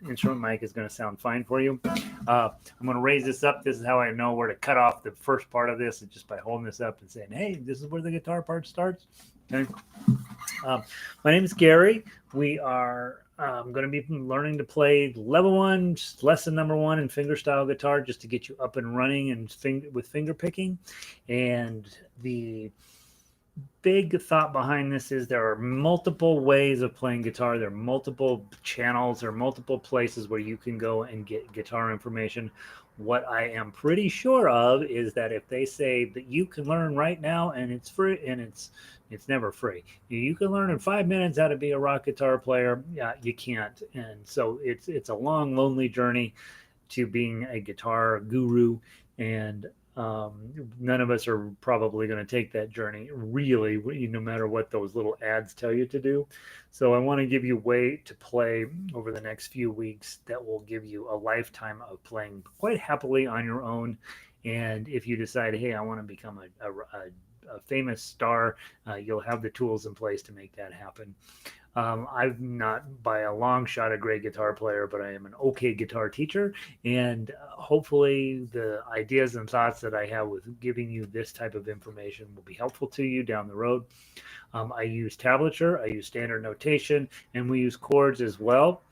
instrument mic is going to sound fine for you. I'm going to raise this up. This is how I know where to cut off the first part of this, is just by holding this up and saying, hey, this is where the guitar part starts. Okay. My name is Gary. We are going to be learning to play level 1, lesson number 1 in fingerstyle guitar, just to get you up and running and with finger picking. And the big thought behind this is there are multiple ways of playing guitar. There are multiple channels. There are multiple places where you can go and get guitar information. What I am pretty sure of is that if they say that you can learn right now and it's free, and it's never free. You can learn in 5 minutes how to be a rock guitar player. Yeah, you can't. And so it's a long, lonely journey to being a guitar guru, and none of us are probably going to take that journey, really, no matter what those little ads tell you to do. So I want to give you a way to play over the next few weeks that will give you a lifetime of playing quite happily on your own. And if you decide, hey, I want to become a famous star, you'll have the tools in place to make that happen. I'm not by a long shot a great guitar player, but I am an okay guitar teacher. And hopefully the ideas and thoughts that I have with giving you this type of information will be helpful to you down the road. I use tablature, I use standard notation, and we use chords as well.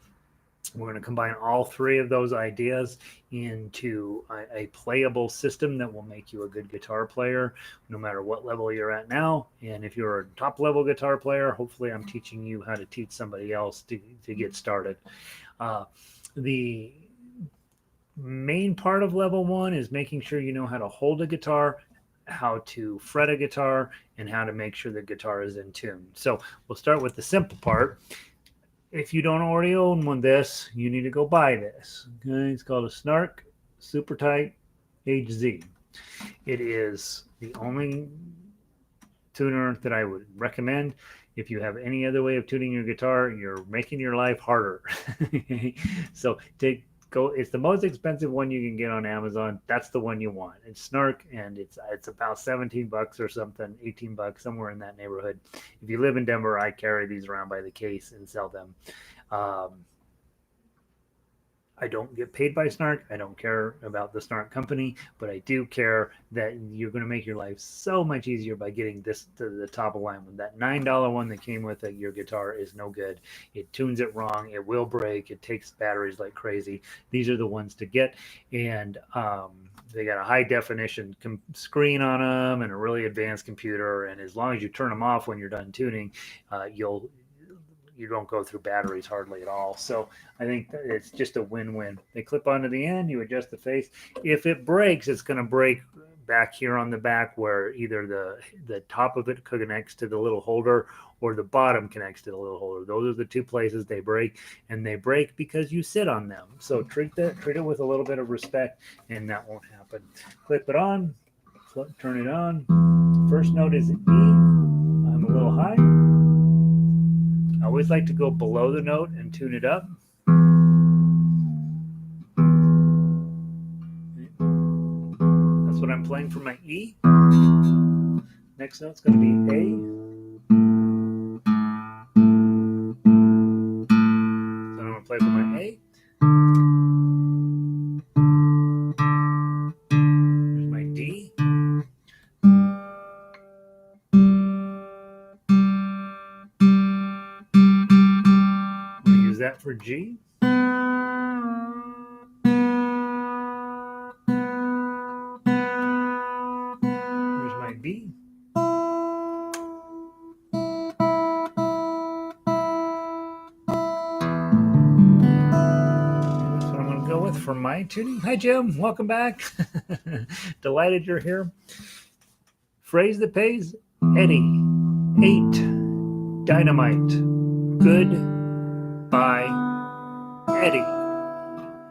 We're going to combine all 3 of those ideas into a playable system that will make you a good guitar player, no matter what level you're at now. And if you're a top level guitar player, hopefully I'm teaching you how to teach somebody else to get started. The main part of level 1 is making sure you know how to hold a guitar, how to fret a guitar, and how to make sure the guitar is in tune. So we'll start with the simple part. If you don't already own one of this, you need to go buy this. Okay, it's called a Snark Super Tight HZ. It is the only tuner that I would recommend. If you have any other way of tuning your guitar, you're making your life harder. So it's the most expensive one you can get on Amazon. That's the one you want. It's Snark, and it's about $17 or something, $18, somewhere in that neighborhood. If you live in Denver, I carry these around by the case and sell them. I don't get paid by Snark. I don't care about the Snark company, but I do care that you're going to make your life so much easier by getting this to the top of line. With that $9 one that came with it, your guitar is no good. It tunes it wrong. It will break. It takes batteries like crazy. These are the ones to get. And they got a high definition screen on them and a really advanced computer. And as long as you turn them off when you're done tuning, you don't go through batteries hardly at all. So I think that it's just a win-win. They clip onto the end, you adjust the face. If it breaks, it's going to break back here on the back, where either the top of it connects to the little holder or the bottom connects to the little holder. Those are the 2 places they break, and they break because you sit on them. So treat it with a little bit of respect, and that won't happen. Clip it on, turn it on. First note is an E. I'm a little high. I always like to go below the note and tune it up. That's what I'm playing for my E. Next note's going to be A. So I'm going to play for my A. There's my D. That for G. There's my B. That's what I'm going to go with for my tuning. Hi, Jim. Welcome back. Delighted you're here. Phrase that pays, Eddie. 8. Dynamite. Good. By Eddie.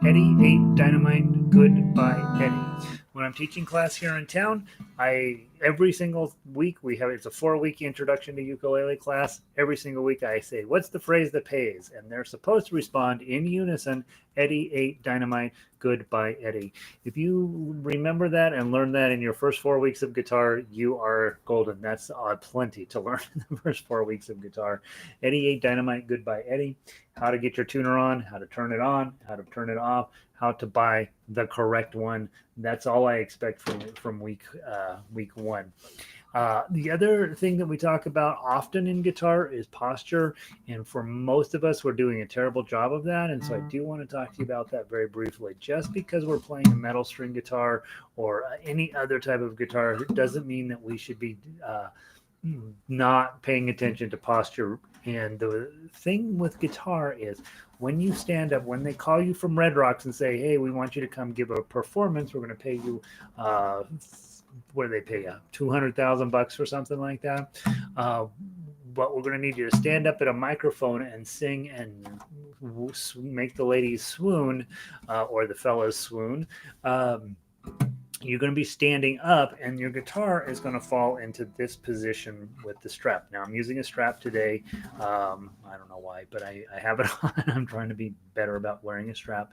Eddie 8 Dynamite. Good by Eddie. When I'm teaching class here in town, every single week it's a 4-week introduction to ukulele class. Every single week I say, what's the phrase that pays? And they're supposed to respond in unison, Eddie ate dynamite, goodbye Eddie. If you remember that and learn that in your first 4 weeks of guitar, you are golden. That's plenty to learn in the first 4 weeks of guitar. Eddie ate dynamite, goodbye Eddie. How to get your tuner on, how to turn it on, how to turn it off, how to buy the correct one. That's all I expect from week one. The other thing that we talk about often in guitar is posture. And for most of us, we're doing a terrible job of that. And so I do want to talk to you about that very briefly. Just because we're playing a metal string guitar or any other type of guitar doesn't mean that we should be not paying attention to posture. And the thing with guitar is when you stand up, when they call you from Red Rocks and say, hey, we want you to come give a performance, we're going to pay you what do they pay you? $200,000 or something like that. But we're going to need you to stand up at a microphone and sing and make the ladies swoon or the fellas swoon. You're going to be standing up and your guitar is going to fall into this position with the strap. Now I'm using a strap today. I don't know why, but I have it on. I'm trying to be better about wearing a strap.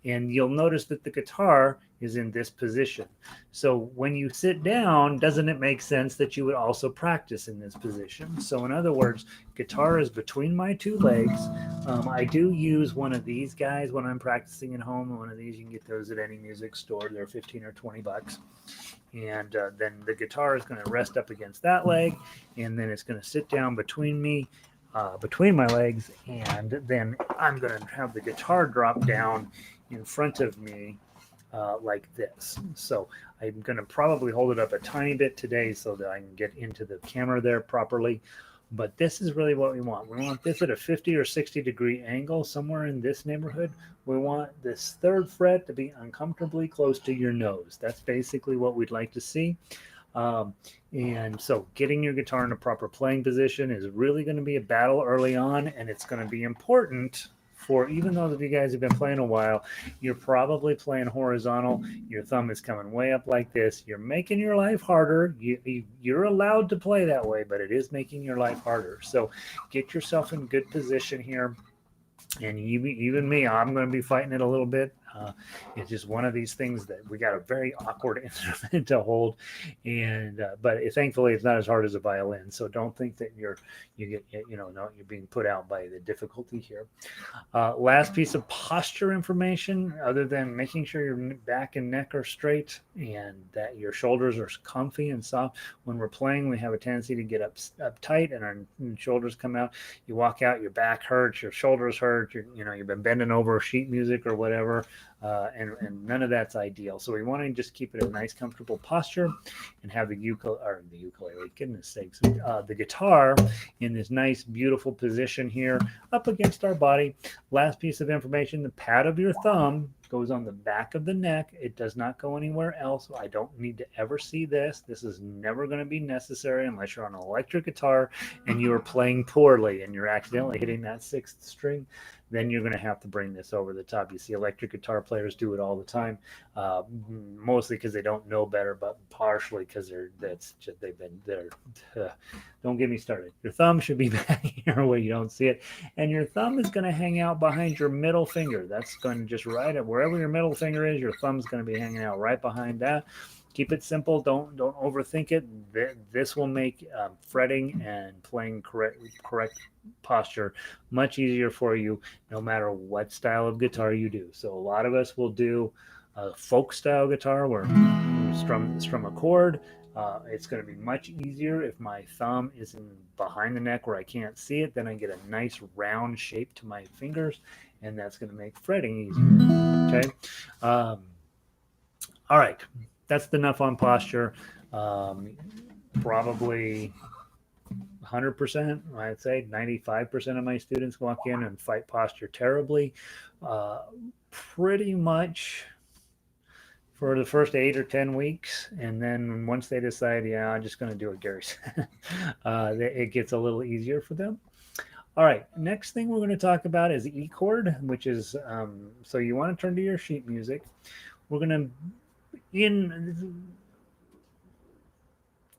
And you'll notice that the guitar is in this position. So when you sit down, doesn't it make sense that you would also practice in this position? So in other words, guitar is between my two legs. I do use one of these guys when I'm practicing at home. One of these, you can get those at any music store. They're 15 or 20 bucks. And then the guitar is going to rest up against that leg, and then it's going to sit down between me, between my legs, and then I'm going to have the guitar drop down in front of me like this. So I'm going to probably hold it up a tiny bit today so that I can get into the camera there properly. But this is really what we want. We want this at a 50 or 60 degree angle, somewhere in this neighborhood. We want this third fret to be uncomfortably close to your nose. That's basically what we'd like to see. And so getting your guitar in a proper playing position is really going to be a battle early on, and it's going to be important for, even though you guys have been playing a while, you're probably playing horizontal. Your thumb is coming way up like this. You're making your life harder. You're allowed to play that way, but it is making your life harder. So get yourself in good position here. And even me, I'm going to be fighting it a little bit. It's just one of these things that we got a very awkward instrument to hold, and but thankfully it's not as hard as a violin. So don't think that you're being put out by the difficulty here. Last piece of posture information, other than making sure your back and neck are straight and that your shoulders are comfy and soft. When we're playing, we have a tendency to get up tight and our shoulders come out. You walk out, your back hurts, your shoulders hurt. You've been bending over sheet music or whatever. And none of that's ideal. So we want to just keep it a nice, comfortable posture and have the ukulele, goodness sakes, the guitar in this nice, beautiful position here up against our body. Last piece of information, the pad of your thumb goes on the back of the neck. It does not go anywhere else. I don't need to ever see this. This is never going to be necessary unless you're on an electric guitar and you are playing poorly and you're accidentally hitting that sixth string. Then you're going to have to bring this over the top. You see electric guitar players do it all the time, mostly because they don't know better, but partially because they've been there. Don't get me started. Your thumb should be back here where you don't see it, and your thumb is going to hang out behind your middle finger. That's going to just right at wherever your middle finger is. Your thumb's going to be hanging out right behind that. Keep it simple. Don't overthink it. This will make fretting and playing correct posture much easier for you, no matter what style of guitar you do. So a lot of us will do a folk style guitar where you strum a chord. It's going to be much easier if my thumb is behind the neck where I can't see it. Then I get a nice round shape to my fingers, and that's going to make fretting easier. Okay. All right. That's enough on posture. Probably 100%, I'd say 95% of my students walk in and fight posture terribly. Pretty much for the first 8 or 10 weeks. And then once they decide, yeah, I'm just going to do what Gary said, it gets a little easier for them. All right, next thing we're going to talk about is E chord, which is, so you want to turn to your sheet music. We're going to,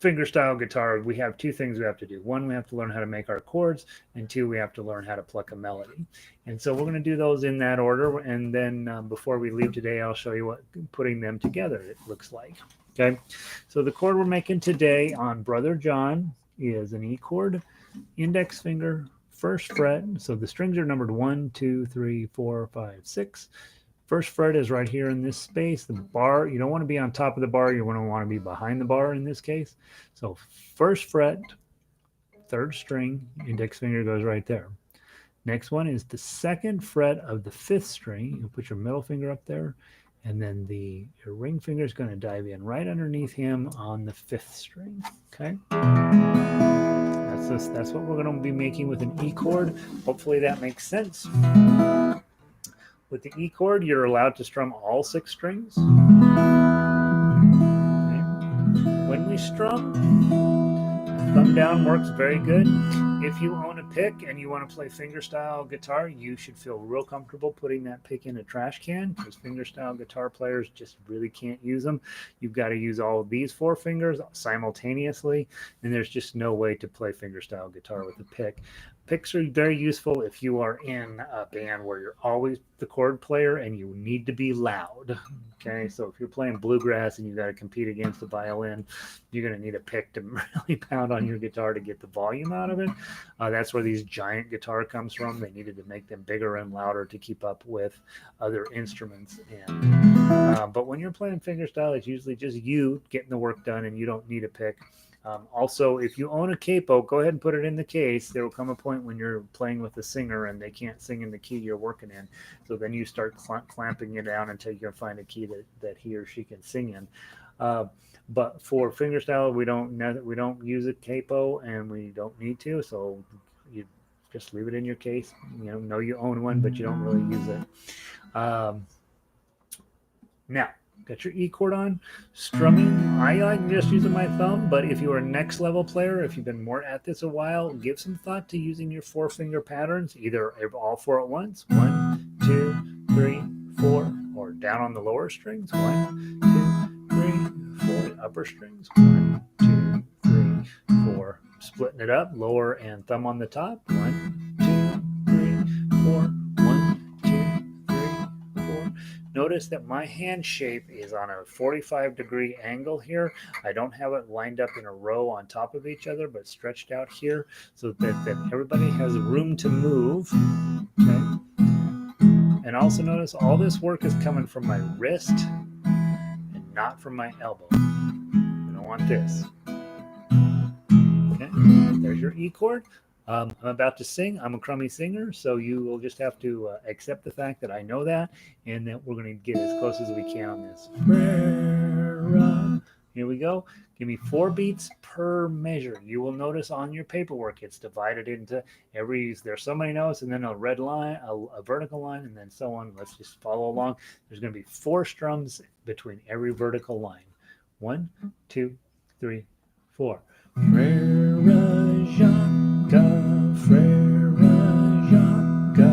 fingerstyle guitar, we have two things we have to do. One, we have to learn how to make our chords, and two, we have to learn how to pluck a melody. And so we're going to do those in that order. And then before we leave today, I'll show you what putting them together it looks like. Okay, so the chord we're making today on Brother John is an E chord, index finger, first fret. So the strings are numbered 1, 2, 3, 4, 5, 6. First fret is right here in this space. The bar, you don't want to be on top of the bar. You want to be behind the bar in this case. So first fret, third string, index finger goes right there. Next one is the second fret of the fifth string. You put your middle finger up there, and then your ring finger is going to dive in right underneath him on the fifth string. Okay. That's what we're going to be making with an E chord. Hopefully that makes sense. With the E chord, you're allowed to strum all 6 strings. Okay. When we strum, thumb down works very good. If you own a pick and you want to play fingerstyle guitar, you should feel real comfortable putting that pick in a trash can, because fingerstyle guitar players just really can't use them. You've got to use all of these 4 fingers simultaneously, and there's just no way to play fingerstyle guitar with a pick. Picks are very useful if you are in a band where you're always the chord player and you need to be loud. Okay, so if you're playing bluegrass and you got to compete against a violin, you're going to need a pick to really pound on your guitar to get the volume out of it. That's where these giant guitar comes from. They needed to make them bigger and louder to keep up with other instruments. And but when you're playing fingerstyle, it's usually just you getting the work done, and you don't need a pick. Also, if you own a capo, go ahead and put it in the case. There will come a point when you're playing with a singer and they can't sing in the key you're working in. So then you start clamping it down until you can find a key that he or she can sing in. But for fingerstyle, we don't use a capo, and we don't need to. So you just leave it in your case. You know you own one, but you don't really use it. Now, got your E chord on. Strumming, I like just using my thumb, but if you're a next level player, if you've been more at this a while, give some thought to using your 4-finger patterns, either all 4 at once, 1, 2, 3, 4, or down on the lower strings, 1, 2, 3, 4, upper strings, 1, 2, 3, 4, splitting it up, lower and thumb on the top, 1, 2, 3, 4, 1, 2, 3, 4. Notice that my hand shape is on a 45-degree angle here. I don't have it lined up in a row on top of each other, but stretched out here so that everybody has room to move. Okay. And also notice all this work is coming from my wrist and not from my elbow. I don't want this. Okay. There's your E chord. I'm about to sing. I'm a crummy singer, so you will just have to accept the fact that I know that, and that we're going to get as close as we can on this. Here we go. Give me 4 beats per measure. You will notice on your paperwork it's divided into there's so many notes, and then a red line, a vertical line, and then so on. Let's just follow along. There's going to be 4 strums between every vertical line. 1, 2, 3, 4. Frère Jacques,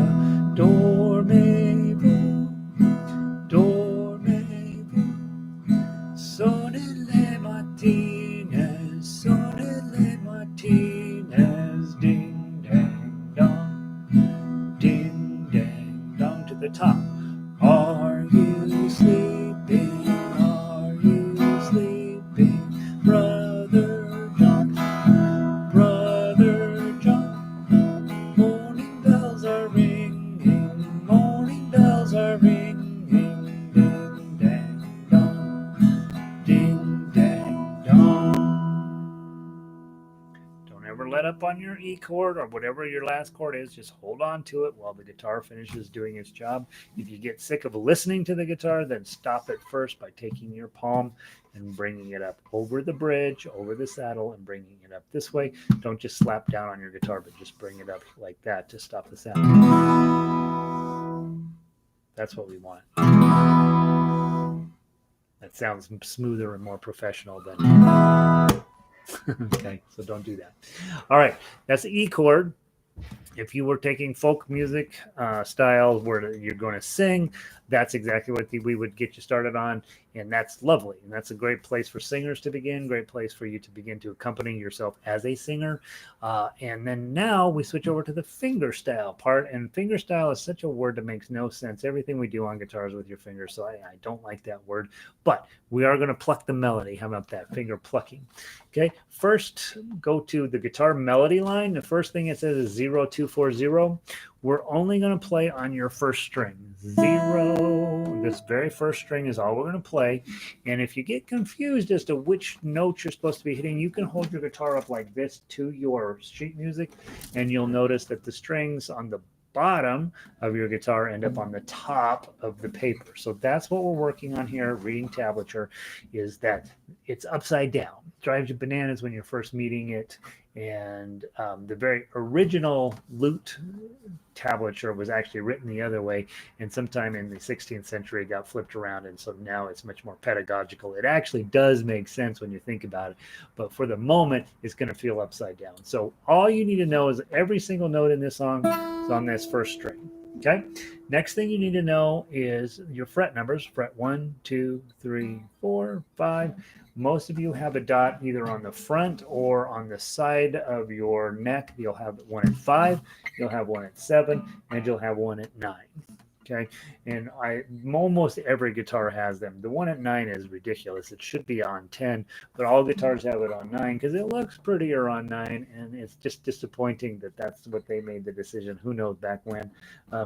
dormez-vous, sonnez les matines, ding dang dong to the top. Are you sleeping? Are you sleeping, Brother John? Morning bells are ringing, ding dang dong. Don't ever let up on your E chord or whatever your last chord is. Just hold on to it while the guitar finishes doing its job. If you get sick of listening to the guitar, then stop it first by taking your palm and bringing it up over the bridge, over the saddle, and bringing it up this way. Don't just slap down on your guitar, but just bring it up like that to stop the sound. That's what we want. That sounds smoother and more professional than... Okay, so don't do that. All right, that's the E chord. If you were taking folk music style where you're going to sing, that's exactly what we would get you started on. And that's lovely. And that's a great place for singers to begin, great place for you to begin to accompany yourself as a singer. And then now we switch over to the fingerstyle part. And fingerstyle is such a word that makes no sense. Everything we do on guitars with your fingers. So I don't like that word. But we are going to pluck the melody. How about that? Finger plucking. Okay. First, go to the guitar melody line. The first thing it says is 0240. We're only going to play on your first string. 0. This very first string is all we're going to play. And if you get confused as to which note you're supposed to be hitting, you can hold your guitar up like this to your sheet music, and you'll notice that the strings on the bottom of your guitar end up on the top of the paper. So that's what we're working on here, reading tablature, is that it's upside down. It drives you bananas when you're first meeting it. And the very original lute tablature was actually written the other way, and sometime in the 16th century it got flipped around, and so now it's much more pedagogical. It actually does make sense when you think about it, but for the moment it's going to feel upside down. So all you need to know is every single note in this song is on this first string. Okay, next thing you need to know is your fret numbers. Fret 1, 2, 3, 4, 5. Most of you have a dot either on the front or on the side of your neck. You'll have one at 5, you'll have one at 7, and you'll have one at 9. Okay, and almost every guitar has them. The one at 9 is ridiculous. It should be on 10, but all guitars have it on 9 because it looks prettier on 9, and it's just disappointing that that's what they made the decision. Who knows back when?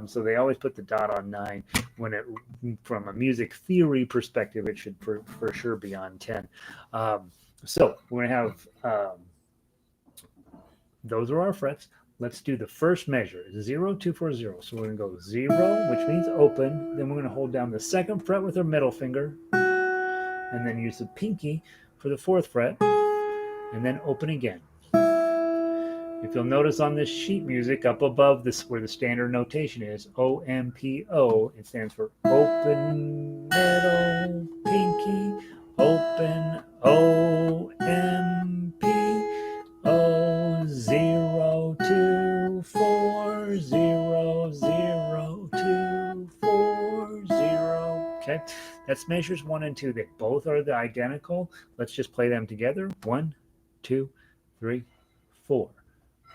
So they always put the dot on 9 when it, from a music theory perspective, it should for sure be on 10. So we're gonna have those are our frets. Let's do the first measure, 0, 2, 4, 0. So we're going to go 0, which means open. Then we're going to hold down the second fret with our middle finger, and then use the pinky for the 4th fret, and then open again. If you'll notice on this sheet music up above this, where the standard notation is, O-M-P-O, it stands for open, middle, pinky, open, O-M-P, O, 0, 2, 4, 0, 0, 2, 4, 0. Okay, that's measures 1 and 2. They both are identical. Let's just play them together. 1, 2, 3, 4.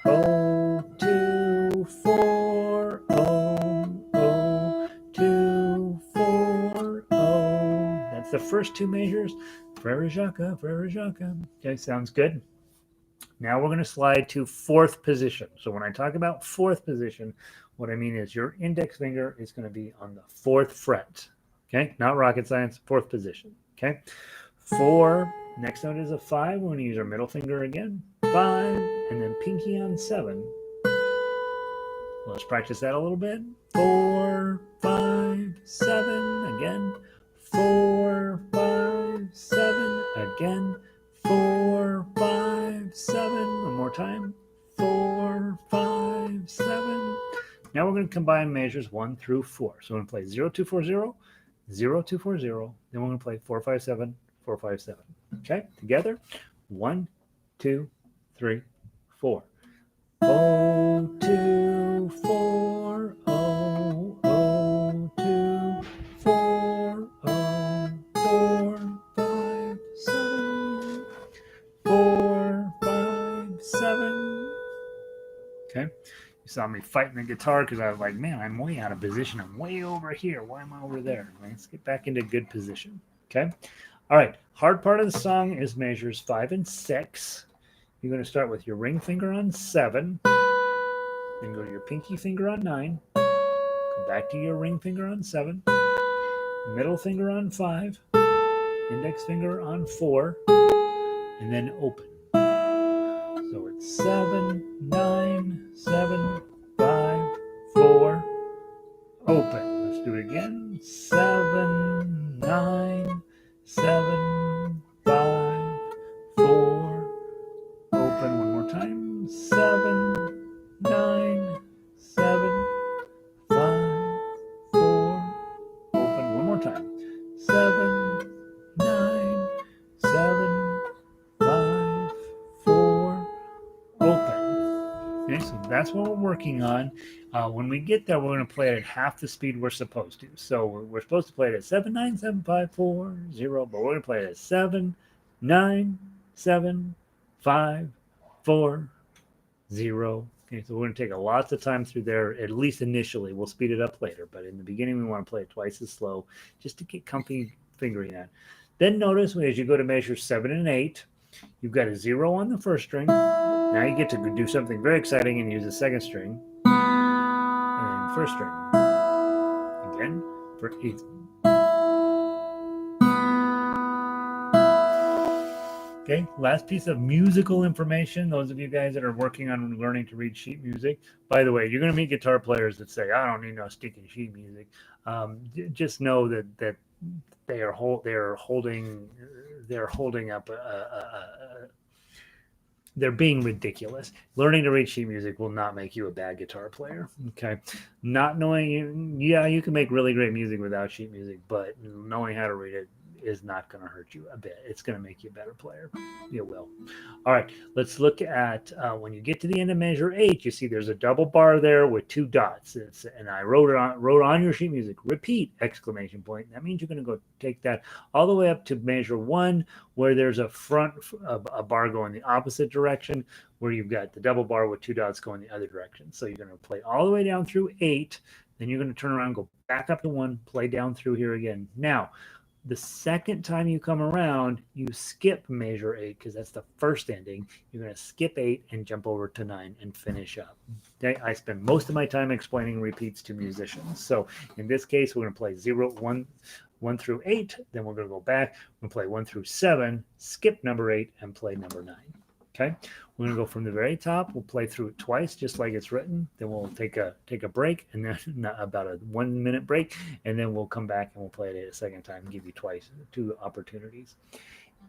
O, 2, 4, O, 2, 4, O. That's the first 2 measures. Frere Jacques, Frere Jacques. Okay, sounds good. Now we're going to slide to 4th position. So when I talk about 4th position, what I mean is your index finger is going to be on the 4th fret. Okay, not rocket science, 4th position. Okay, 4. Next note is a 5. We're going to use our middle finger again. 5, and then pinky on 7. Let's practice that a little bit. 4, 5, 7. Again. 4, 5, 7. Again. 4, 5, 7. One more time. 4, 5, 7. Now we're going to combine measures 1 through 4. So we're going to play 0, 2, 4, 0, 0, 2, 4, 0. Then we're going to play 4, 5, 7, 4, 5, 7. Okay, together. 1, 2, 3, 4. O, 2, 4, O, O, 2, 4, O, 4, 5, 7, 4, 5, 7. Okay, you saw me fighting the guitar because I was like, man, I'm way out of position. I'm way over here. Why am I over there? Let's get back into good position. Okay, all right. Hard part of the song is measures 5 and 6. You're going to start with your ring finger on 7, then go to your pinky finger on 9, go back to your ring finger on 7, middle finger on 5, index finger on 4, and then open. So it's 7, 9, 7, 5, 4, open. Let's do it again. 7, 9, 7, 5, 4, open. One more time. 7, 9, 7, 5, 4, open. One more time. 7, 9, 7, 5, 4, open. Okay, so that's what we're working on. When we get there, we're going to play it at half the speed we're supposed to. So we're supposed to play it at 797-540, but we're going to play it at 797-540. Okay, so we're going to take a lots of time through there, at least initially. We'll speed it up later, but in the beginning, we want to play it twice as slow just to get comfy fingering that. Then notice as you go to measure 7 and 8, you've got a 0 on the first string. Now you get to do something very exciting and use the second string and then first string. Again, for 8. Okay, last piece of musical information. Those of you guys that are working on learning to read sheet music, by the way, you're going to meet guitar players that say, "I don't need no sticking sheet music." Just know that they are holding up they're being ridiculous. Learning to read sheet music will not make you a bad guitar player. Okay, not knowing you can make really great music without sheet music, but knowing how to read it is not going to hurt you a bit. It's going to make you a better player. It will. All right, let's look at when you get to the end of measure 8, you see there's a double bar there with 2 dots. And I wrote on your sheet music, repeat, exclamation point. That means you're going to go take that all the way up to measure 1, where there's a bar going the opposite direction, where you've got the double bar with 2 dots going the other direction. So you're going to play all the way down through 8. Then you're going to turn around, go back up to 1, play down through here again. Now, the second time you come around, you skip measure 8 because that's the first ending. You're going to skip 8 and jump over to 9 and finish up. Okay, I spend most of my time explaining repeats to musicians. So in this case, we're going to play 1 through 8. Then we're going to go back. We're going to play 1 through 7, skip number 8, and play number 9. Okay, we're going to go from the very top. We'll play through it twice, just like it's written. Then we'll take a break, and then about a 1 minute break, and then we'll come back and we'll play it a second time and give you 2 opportunities.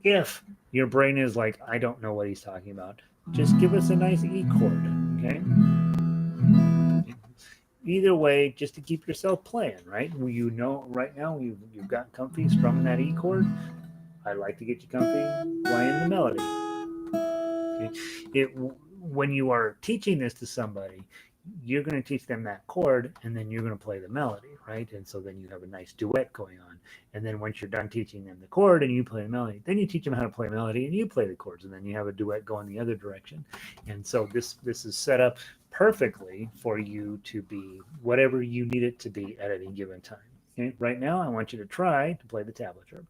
If your brain is like, I don't know what he's talking about, just give us a nice E chord, okay? Either way, just to keep yourself playing, right? You know, right now you've got comfy strumming that E chord. I'd like to get you comfy playing the melody. When you are teaching this to somebody, you're going to teach them that chord, and then you're going to play the melody, right? And so then you have a nice duet going on. And then once you're done teaching them the chord and you play the melody, then you teach them how to play melody and you play the chords, and then you have a duet going the other direction. And so this is set up perfectly for you to be whatever you need it to be at any given time. Okay? Right now, I want you to try to play the tablature.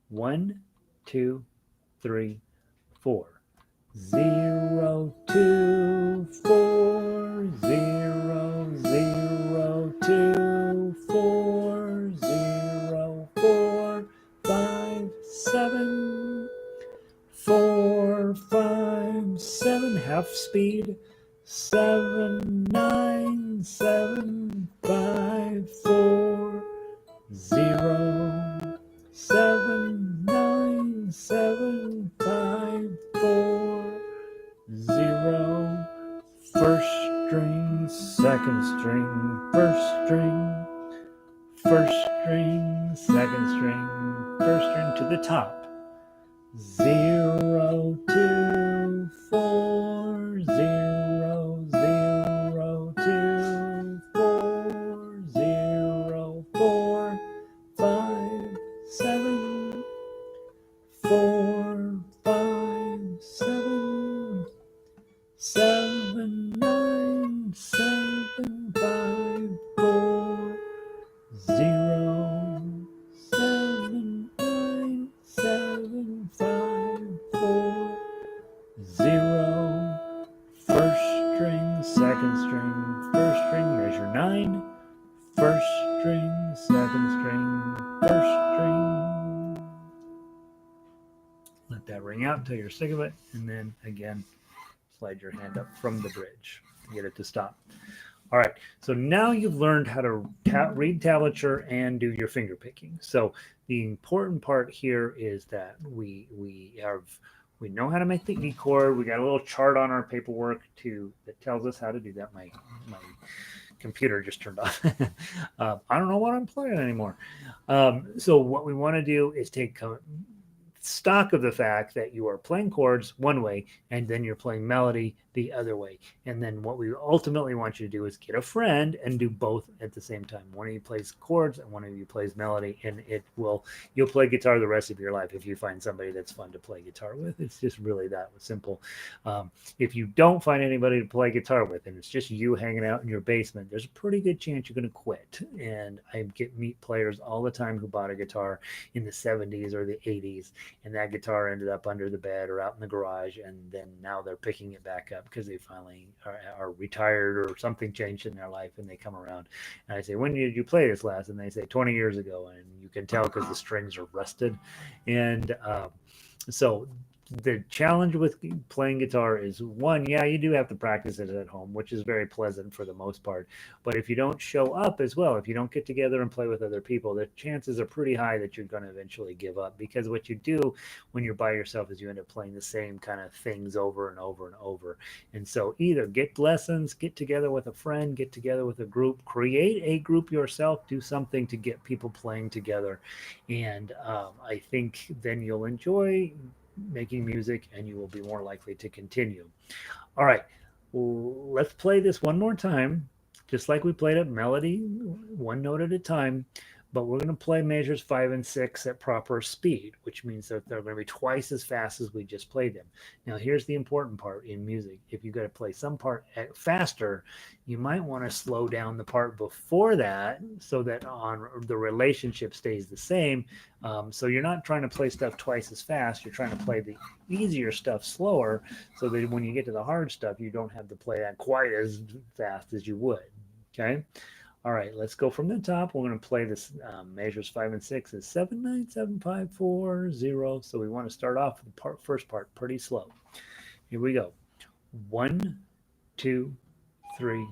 1, 2, 3, 4. 0, 2, 4, 0, 0, 2, 4, 0, 4, 5, 7, 4, 5, 7, half speed, 7, 9, 7, 5, 4, 0, 7, 9, 7, 5, 4, 0, first string, second string, first string, second string, first string to the top. 0, 2, 4, 0, 0, 2, 4, 0, 4, 5, 7, 4, 5, 7, 7, 9, 7, 5, 4, 0, 7, 9, 7, 5, 4, 0, first string, second string, first string, measure 9, first string, second string, first string. Let that ring out until you're sick of it, and then again, slide your hand up from the bridge to get it to stop. All right, so now you've learned how to read tablature and do your finger picking. So the important part here is that we know how to make the E chord. We got a little chart on our paperwork that tells us how to do that. My computer just turned off. I don't know what I'm playing anymore. So what we want to do is stock of the fact that you are playing chords one way and then you're playing melody the other way. And then what we ultimately want you to do is get a friend and do both at the same time. One of you plays chords and one of you plays melody, and you'll play guitar the rest of your life if you find somebody that's fun to play guitar with. It's just really that simple. If you don't find anybody to play guitar with and it's just you hanging out in your basement, there's a pretty good chance you're going to quit. And I meet players all the time who bought a guitar in the 70s or the 80s, and that guitar ended up under the bed or out in the garage, and then now they're picking it back up because they finally are retired or something changed in their life, and they come around. And I say, when did you play this last? And they say 20 years ago, and you can tell because the strings are rusted. And so the challenge with playing guitar is, one, yeah, you do have to practice it at home, which is very pleasant for the most part. But if you don't show up as well, if you don't get together and play with other people, the chances are pretty high that you're going to eventually give up, because what you do when you're by yourself is you end up playing the same kind of things over and over and over. And so either get lessons, get together with a friend, get together with a group, create a group yourself, do something to get people playing together. And I think then you'll enjoy making music and you will be more likely to continue. All right, let's play this one more time, just like we played it, melody, one note at a time, but we're going to play measures 5 and 6 at proper speed, which means that they're going to be twice as fast as we just played them. Now, here's the important part in music. If you've got to play some part faster, you might want to slow down the part before that so that the relationship stays the same. So you're not trying to play stuff twice as fast. You're trying to play the easier stuff slower so that when you get to the hard stuff, you don't have to play that quite as fast as you would. Okay? All right, let's go from the top. We're going to play this measures 5 and 6 is 7, 9, 7, 5, 4, 0. So we want to start off with the first part pretty slow. Here we go. 1, 2, 3,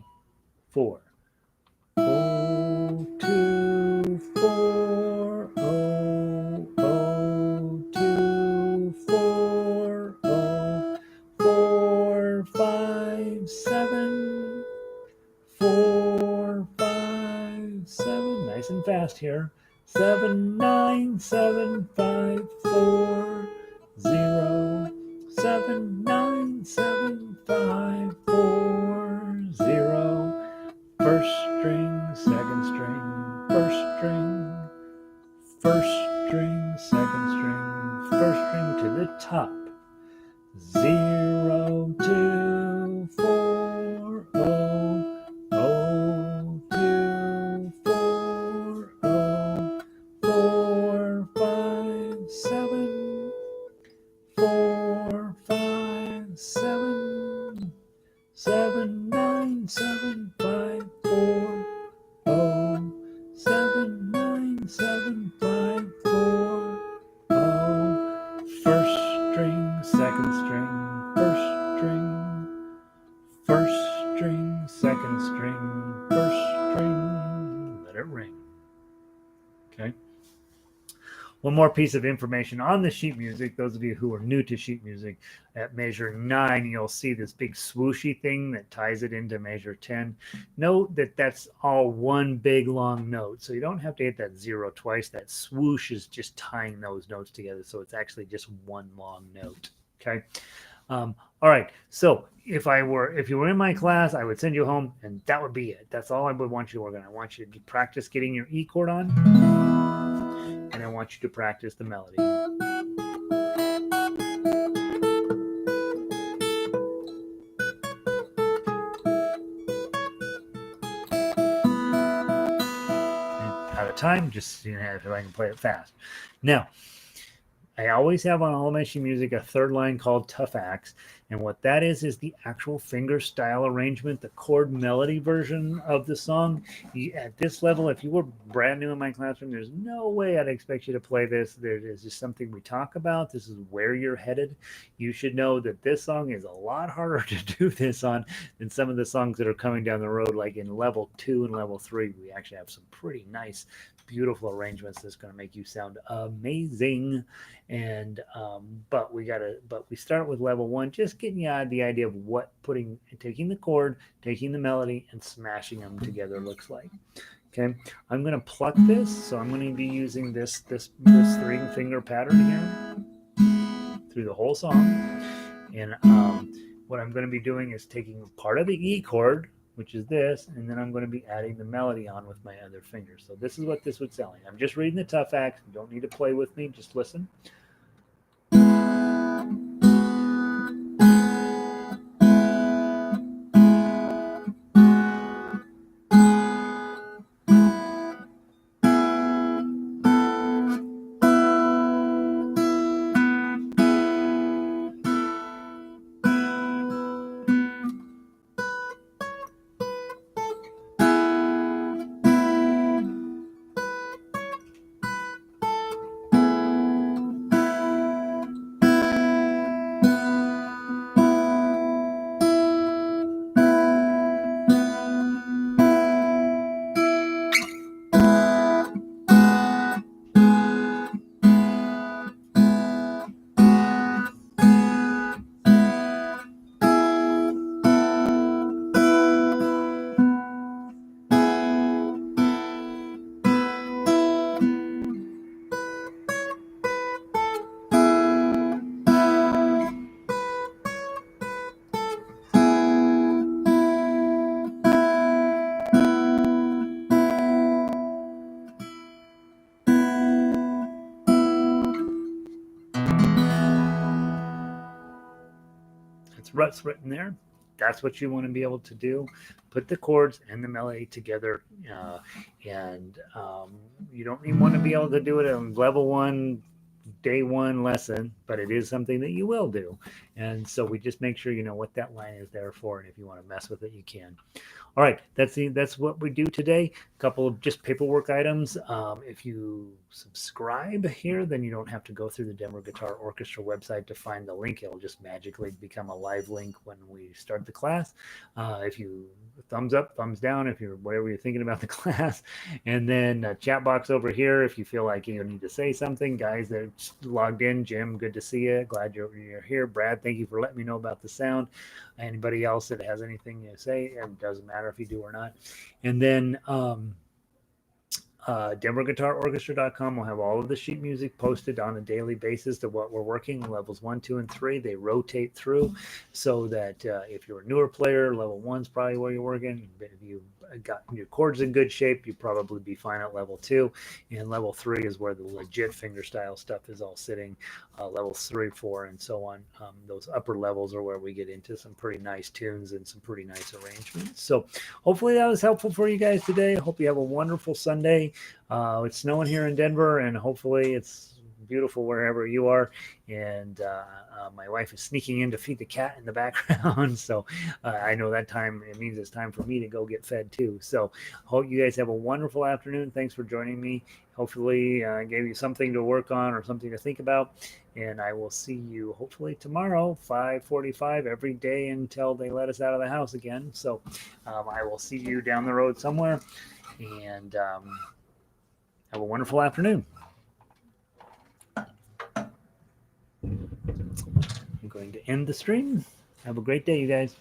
4. 0, 2, 4. 0, 0, 2, 4. 0, 4, 5, 7. 4, 5, 7. Nice and fast here. 7, 9, 7, 5, 4, 0. 7, 9, 7, 5, 4, 0. First string, second string, first string, first string, second string, first string to the top. 0, 2, 4, 0. 0, 2, 4, 0, 4, 5, 7. 4, 5, 7. 7, 9, 7, 5, 4, 0. 7, 9, 7, 5, 4, 0. First string, second string, first string, first string, second string, first string, let it ring. Okay. One more piece of information on the sheet music. Those of you who are new to sheet music, at measure 9, you'll see this big swooshy thing that ties it into measure 10. Note that that's all one big long note. So you don't have to hit that 0 twice. That swoosh is just tying those notes together. So it's actually just one long note. Okay. All right. So if you were in my class, I would send you home and that would be it. That's all I would want you to work on. I want you to practice getting your E chord on, and I want you to practice the melody. Out of time, just if I can play it fast. Now, I always have on all of my sheet music a third line called Tough Axe. And what that is the actual fingerstyle arrangement, the chord melody version of the song. At this level, if you were brand new in my classroom, there's no way I'd expect you to play this. There is just something we talk about. This is where you're headed. You should know that this song is a lot harder to do this on than some of the songs that are coming down the road. Like in level 2 and level 3, we actually have some pretty nice, beautiful arrangements that's going to make you sound amazing. And but we start with level 1, just getting you the idea of what taking the chord, taking the melody, and smashing them together looks like. Okay, I'm going to pluck this, so I'm going to be using this 3-finger pattern here. through the whole song. And what I'm going to be doing is taking part of the E chord, which is this, and then I'm going to be adding the melody on with my other finger. So this is what this would sound like. I'm just reading the tough acts. You don't need to play with me. Just listen. Ruts written there. That's what you want to be able to do. Put the chords and the melody together, and you don't even want to be able to do it on level 1, day 1 lesson, but it is something that you will do. And so we just make sure you know what that line is there for, and if you want to mess with it, you can. All right, that's what we do today. A couple of just paperwork items. If you subscribe here, then you don't have to go through the Denver Guitar Orchestra website to find the link. It'll just magically become a live link when we start the class. If you thumbs up, thumbs down, if you're whatever you're thinking about the class, and then a chat box over here if you feel like you need to say something. Guys that logged in, Jim, good to see you. Glad you're here. Brad, thank you for letting me know about the sound. Anybody else that has anything to say, it doesn't matter if you do or not. And then DenverGuitarOrchestra.com will have all of the sheet music posted on a daily basis to what we're working. Levels 1, 2, and 3, they rotate through, so that if you're a newer player, level 1's probably where you're working. If you got your chords in good shape, you'd probably be fine at level 2. And level 3 is where the legit fingerstyle stuff is all sitting. Levels 3, 4, and so on. Those upper levels are where we get into some pretty nice tunes and some pretty nice arrangements. So hopefully that was helpful for you guys today. I hope you have a wonderful Sunday. It's snowing here in Denver, and hopefully it's beautiful wherever you are. And my wife is sneaking in to feed the cat in the background. So I know that time, it means it's time for me to go get fed too. So hope you guys have a wonderful afternoon. Thanks for joining me. Hopefully I gave you something to work on or something to think about. And I will see you hopefully tomorrow, 5:45 every day until they let us out of the house again. So I will see you down the road somewhere. And have a wonderful afternoon. I'm going to end the stream. Have a great day, you guys.